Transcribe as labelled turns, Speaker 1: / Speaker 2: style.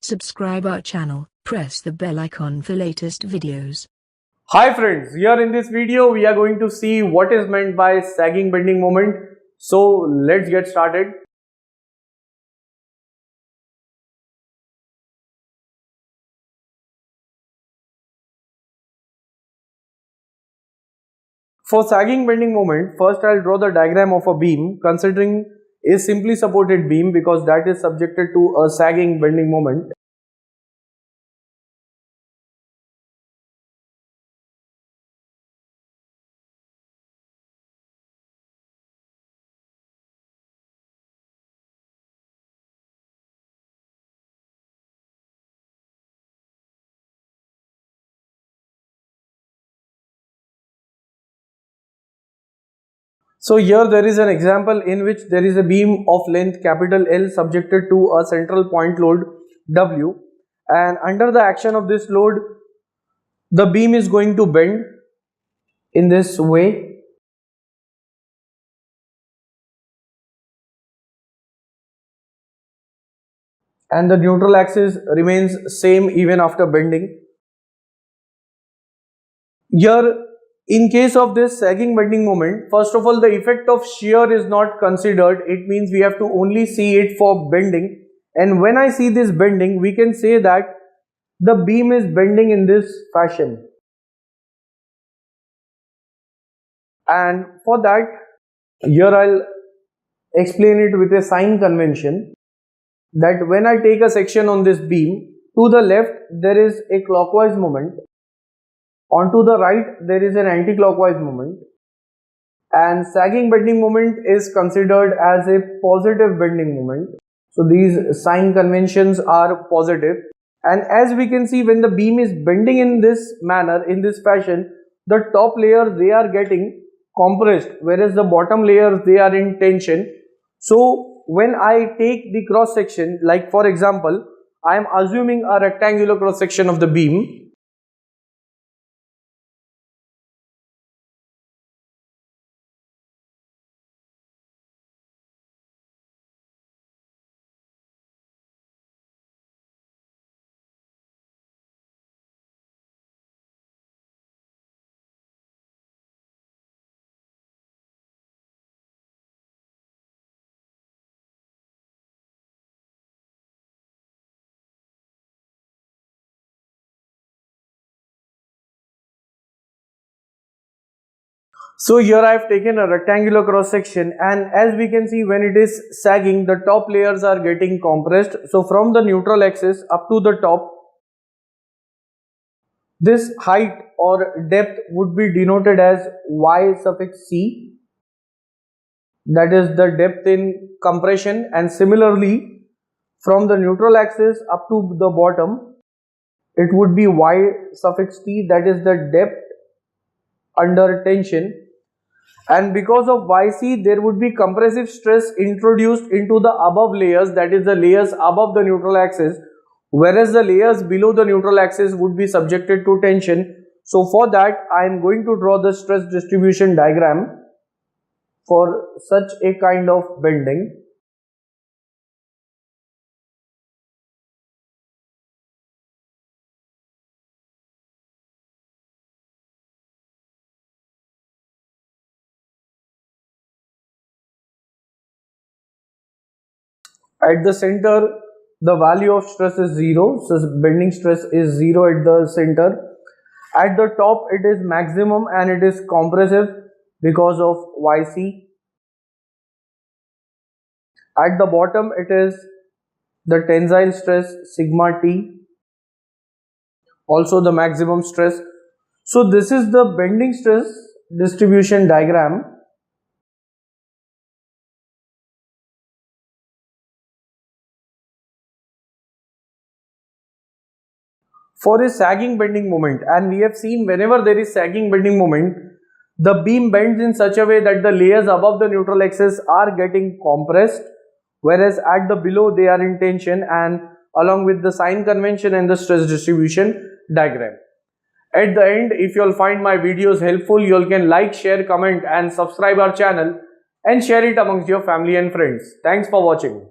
Speaker 1: Subscribe our channel, press the bell icon for latest videos.
Speaker 2: Hi friends, here in this video we are going to see what is meant by sagging bending moment. So let's get started. For sagging bending moment, first I'll draw the diagram of a beam considering a simply supported beam because that is subjected to a sagging bending moment. So here there is an example in which there is a beam of length capital L subjected to a central point load W, and under the action of this load the beam is going to bend in this way. And the neutral axis remains same even after bending. Here in case of this sagging bending moment, first of all the effect of shear is not considered. It means we have to only see it for bending, and when I see this bending we can say that the beam is bending in this fashion. And for that, here I'll explain it with a sign convention that when I take a section on this beam, to the left there is a clockwise moment, onto the right there is an anti-clockwise moment, and sagging bending moment is considered as a positive bending moment. So these sign conventions are positive, and as we can see, when the beam is bending in this manner, in this fashion, the top layers they are getting compressed whereas the bottom layers they are in tension. So when I take the cross section, like for example I am assuming a rectangular cross section of the beam, so here I have taken a rectangular cross section, and as we can see, when it is sagging the top layers are getting compressed. So from the neutral axis up to the top, this height or depth would be denoted as y suffix c, that is the depth in compression, and similarly from the neutral axis up to the bottom it would be y suffix t, that is the depth under tension. And because of YC there would be compressive stress introduced into the above layers, that is the layers above the neutral axis, whereas the layers below the neutral axis would be subjected to tension. So for that I am going to draw the stress distribution diagram for such a kind of bending. At the center the value of stress is 0, so bending stress is 0 at the center. At the top it is maximum and it is compressive because of YC. At the bottom it is the tensile stress sigma T, also the maximum stress. So this is the bending stress distribution diagram. For a sagging bending moment, and we have seen whenever there is sagging bending moment, the beam bends in such a way that the layers above the neutral axis are getting compressed, whereas at the below they are in tension, and along with the sign convention and the stress distribution diagram. At the end, if you all find my videos helpful, you all can like, share, comment and subscribe our channel and share it amongst your family and friends. Thanks for watching.